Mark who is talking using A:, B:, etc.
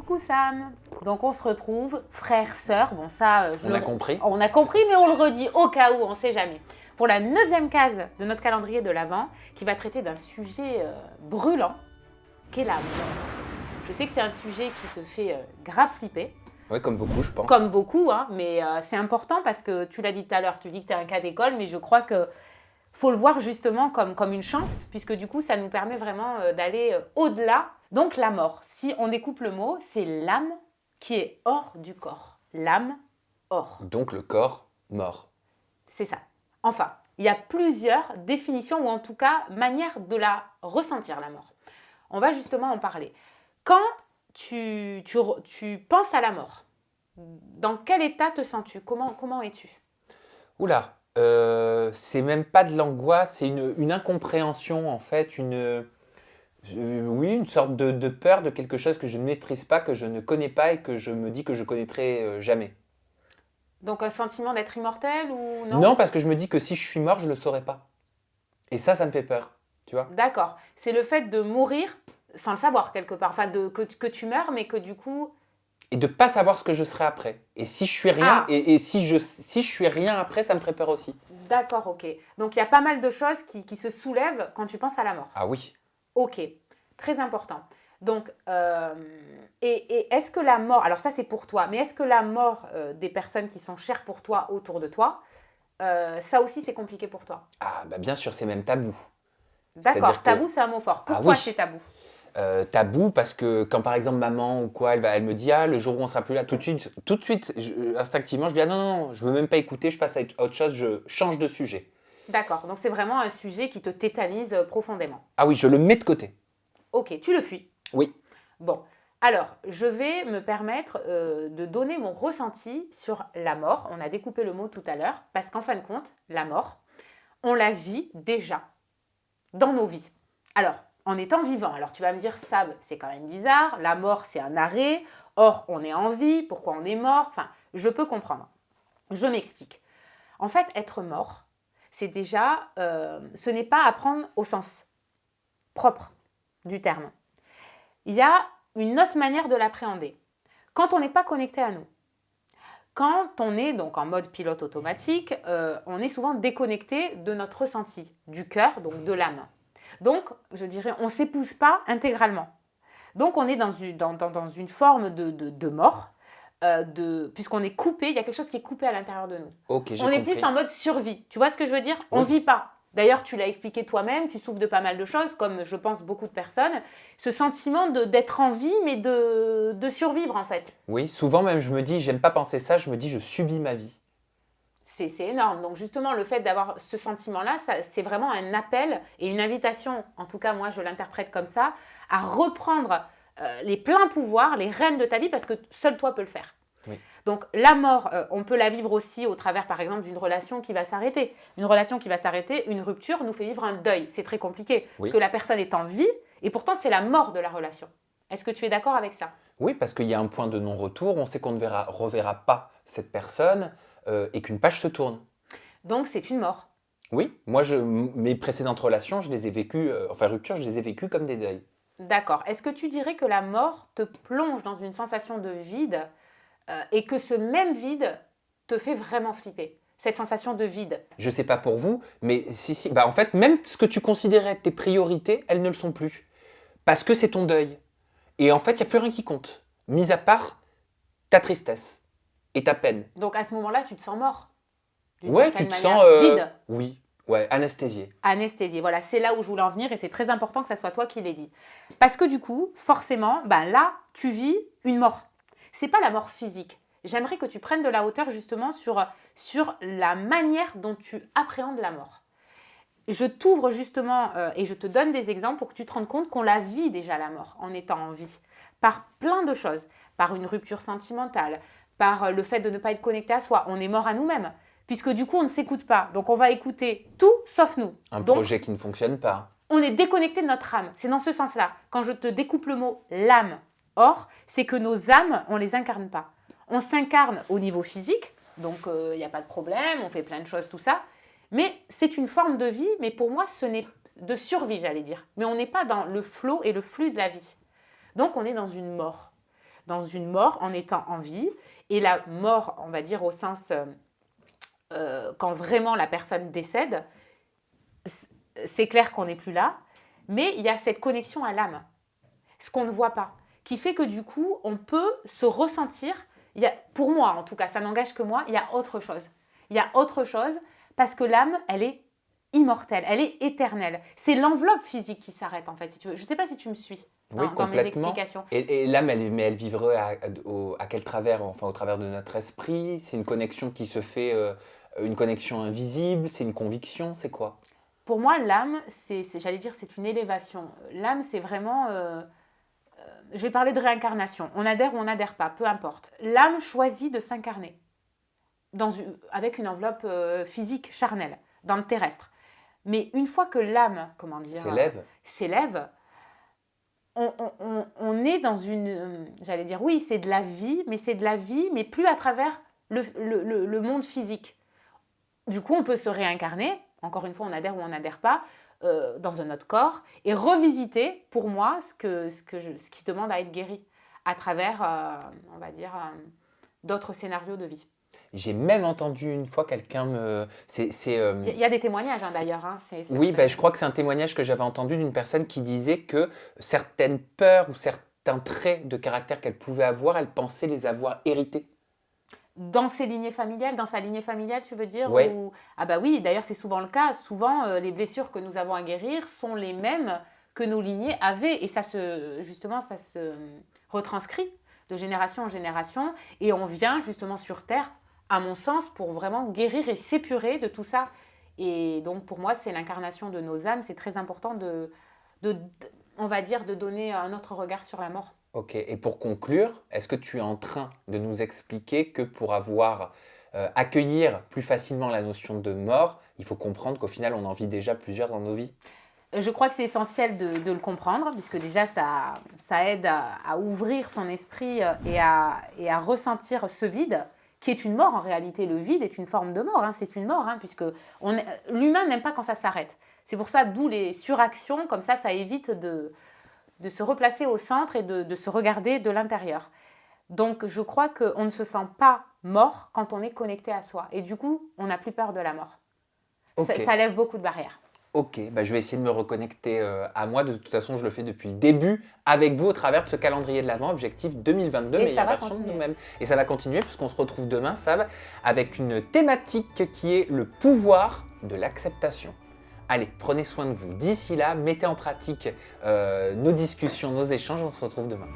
A: Coucou Sam. Donc on se retrouve, frères, sœurs. Bon ça,
B: On a compris.
A: On a compris, mais on le redit au cas où, on ne sait jamais. Pour la 9e case de notre calendrier de l'Avent, qui va traiter d'un sujet brûlant, qu'est la mort. Je sais que c'est un sujet qui te fait grave flipper.
B: Oui, comme beaucoup, je pense.
A: Comme beaucoup, hein, mais c'est important parce que tu l'as dit tout à l'heure, tu dis que tu es un cas d'école, mais je crois que faut le voir justement comme une chance, puisque du coup, ça nous permet vraiment d'aller au-delà. Donc la mort, si on découpe le mot, c'est l'âme qui est hors du corps. L'âme hors.
B: Donc le corps mort.
A: C'est ça. Enfin, il y a plusieurs définitions, ou en tout cas, manières de la ressentir, la mort. On va justement en parler. Quand tu penses à la mort, dans quel état te sens-tu ? Comment es-tu ?
B: Oula, c'est même pas de l'angoisse, c'est une incompréhension en fait, oui, une sorte de peur de quelque chose que je ne maîtrise pas, que je ne connais pas et que je me dis que je connaîtrai jamais.
A: Donc un sentiment d'être immortel ou non ?
B: Non, parce que je me dis que si je suis mort, je le saurais pas. Et ça me fait peur, tu vois.
A: D'accord. C'est le fait de mourir sans le savoir quelque part. Enfin, que tu meurs, mais que du coup...
B: Et de pas savoir ce que je serai après. Et si je suis rien,
A: Ah.
B: et si je suis rien après, ça me ferait peur aussi.
A: D'accord, ok. Donc il y a pas mal de choses qui se soulèvent quand tu penses à la mort.
B: Ah oui.
A: Ok, très important. Donc, et est-ce que la mort, alors ça c'est pour toi, mais est-ce que la mort des personnes qui sont chères pour toi, autour de toi, ça aussi c'est compliqué pour toi ?
B: Ah bah bien sûr, c'est même tabou.
A: D'accord,
B: C'est-à-dire que-
A: tabou c'est un mot fort.
B: Ah
A: Pourquoi
B: oui.
A: c'est tabou ?
B: Tabou parce que quand par exemple maman ou quoi, elle me dit le jour où on sera plus là, tout de suite, instinctivement, je dis non, je veux même pas écouter, je passe à autre chose, je change de sujet.
A: D'accord, donc c'est vraiment un sujet qui te tétanise profondément.
B: Ah oui, je le mets de côté.
A: Ok, tu le fuis.
B: Oui.
A: Bon, alors, je vais me permettre de donner mon ressenti sur la mort. On a découpé le mot tout à l'heure, parce qu'en fin de compte, la mort, on la vit déjà dans nos vies. Alors, en étant vivant, alors tu vas me dire, Sab, c'est quand même bizarre, la mort, c'est un arrêt, or, on est en vie, pourquoi on est mort ? Enfin, je peux comprendre. Je m'explique. En fait, être mort, c'est déjà, ce n'est pas à prendre au sens propre du terme. Il y a une autre manière de l'appréhender. Quand on n'est pas connecté à nous, quand on est donc en mode pilote automatique, on est souvent déconnecté de notre ressenti, du cœur, donc de l'âme. Donc, je dirais, on ne s'épouse pas intégralement. Donc, on est dans une forme de mort, puisqu'on est coupé, il y a quelque chose qui est coupé à l'intérieur de nous.
B: Ok, j'ai
A: On est
B: compris.
A: plus en mode survie. Tu vois ce que je veux dire ? On ne
B: Oui.
A: vit pas. D'ailleurs, tu l'as expliqué toi-même, tu souffres de pas mal de choses, comme je pense beaucoup de personnes. Ce sentiment d'être en vie, mais de survivre en fait.
B: Oui, souvent même je me dis, j'aime pas penser ça, je me dis je subis ma vie.
A: C'est énorme. Donc justement, le fait d'avoir ce sentiment-là, c'est vraiment un appel et une invitation, en tout cas moi je l'interprète comme ça, à reprendre les pleins pouvoirs, les rênes de ta vie, parce que seul toi peux le faire.
B: Oui.
A: Donc la mort, on peut la vivre aussi au travers par exemple d'une relation qui va s'arrêter. Une relation qui va s'arrêter, une rupture nous fait vivre un deuil. C'est très compliqué,
B: Oui.
A: parce que la personne est en vie et pourtant c'est la mort de la relation. Est-ce que tu es d'accord avec ça ?
B: Oui, parce qu'il y a un point de non-retour, on sait qu'on ne reverra pas cette personne et qu'une page se tourne.
A: Donc c'est une mort.
B: Oui, moi, mes précédentes relations, je les ai vécues, ruptures, je les ai vécues comme des deuils.
A: D'accord. Est-ce que tu dirais que la mort te plonge dans une sensation de vide et que ce même vide te fait vraiment flipper ? Cette sensation de vide.
B: Je sais pas pour vous, mais si, en fait, même ce que tu considérais tes priorités, elles ne le sont plus. Parce que c'est ton deuil. Et en fait, il n'y a plus rien qui compte, mis à part ta tristesse et ta peine.
A: Donc à ce moment-là, tu te sens mort. D'une
B: Ouais,
A: certaine
B: tu te
A: manière.
B: sens...
A: Vide.
B: Oui, ouais, anesthésié.
A: Anesthésié. Voilà, c'est là où je voulais en venir et c'est très important que ça soit toi qui l'aies dit. Parce que du coup, forcément, là, tu vis une mort. C'est pas la mort physique. J'aimerais que tu prennes de la hauteur justement sur la manière dont tu appréhendes la mort. Je t'ouvre justement et je te donne des exemples pour que tu te rendes compte qu'on la vit déjà la mort en étant en vie. Par plein de choses. Par une rupture sentimentale, par le fait de ne pas être connecté à soi. On est mort à nous-mêmes. Puisque du coup, on ne s'écoute pas. Donc, on va écouter tout sauf nous.
B: Un
A: Donc,
B: projet qui ne fonctionne pas.
A: on est déconnecté de notre âme. C'est dans ce sens-là. Quand je te découpe le mot l'âme, or, c'est que nos âmes, on ne les incarne pas. On s'incarne au niveau physique, donc il n'y a pas de problème, on fait plein de choses, tout ça. Mais c'est une forme de vie, mais pour moi, ce n'est de survie, j'allais dire. Mais on n'est pas dans le flot et le flux de la vie. Donc, on est dans une mort. dans une mort en étant en vie. Et la mort, on va dire au sens quand vraiment la personne décède, c'est clair qu'on n'est plus là, mais il y a cette connexion à l'âme, ce qu'on ne voit pas, qui fait que du coup, on peut se ressentir, pour moi en tout cas, ça n'engage que moi, il y a autre chose. Il y a autre chose parce que l'âme, elle est immortelle, elle est éternelle. C'est l'enveloppe physique qui s'arrête en fait, si tu veux. Je ne sais pas si tu me suis
B: Oui,
A: dans mes
B: complètement.
A: explications.
B: Et l'âme, elle vivrait à quel travers? Enfin, au travers de notre esprit? C'est une connexion qui se fait, une connexion invisible? C'est une conviction? C'est quoi?
A: Pour moi, l'âme, j'allais dire, c'est une élévation. L'âme, c'est vraiment... je vais parler de réincarnation. On adhère ou on n'adhère pas, peu importe. L'âme choisit de s'incarner avec une enveloppe physique, charnelle, dans le terrestre. Mais une fois que l'âme, comment dire, s'élève, on est dans une... j'allais dire, oui, c'est de la vie, mais plus à travers le monde physique. Du coup, on peut se réincarner, encore une fois, on adhère ou on n'adhère pas, dans un autre corps, et revisiter, pour moi, ce qui demande à être guéri, à travers, on va dire, d'autres scénarios de vie.
B: J'ai même entendu une fois quelqu'un
A: Il y a des témoignages d'ailleurs. Hein,
B: oui, je crois que c'est un témoignage que j'avais entendu d'une personne qui disait que certaines peurs ou certains traits de caractère qu'elle pouvait avoir, elle pensait les avoir hérités.
A: Dans sa lignée familiale, tu veux dire?
B: Ouais.
A: Ah bah oui, d'ailleurs c'est souvent le cas. Souvent, les blessures que nous avons à guérir sont les mêmes que nos lignées avaient. Et ça se retranscrit de génération en génération. Et on vient justement sur Terre, à mon sens, pour vraiment guérir et s'épurer de tout ça. Et donc pour moi, c'est l'incarnation de nos âmes. C'est très important on va dire, de donner un autre regard sur la mort.
B: Ok, et pour conclure, est-ce que tu es en train de nous expliquer que pour accueillir plus facilement la notion de mort, il faut comprendre qu'au final, on en vit déjà plusieurs dans nos vies?
A: Je crois que c'est essentiel de le comprendre, puisque déjà, ça aide à ouvrir son esprit et à ressentir ce vide, qui est une mort en réalité. Le vide est une forme de mort, hein, c'est une mort, hein, puisque l'humain n'aime pas quand ça s'arrête. C'est pour ça, d'où les suractions, comme ça évite de se replacer au centre et de se regarder de l'intérieur. Donc, je crois qu'on ne se sent pas mort quand on est connecté à soi. Et du coup, on n'a plus peur de la mort.
B: Ok.
A: Ça lève beaucoup de barrières.
B: Ok, je vais essayer de me reconnecter à moi. De toute façon, je le fais depuis le début avec vous au travers de ce calendrier de l'Avent, objectif 2022, meilleure version de nous-mêmes. Et ça va continuer puisqu'on se retrouve demain, Sab, avec une thématique qui est le pouvoir de l'acceptation. Allez, prenez soin de vous. D'ici là, mettez en pratique nos discussions, nos échanges. On se retrouve demain.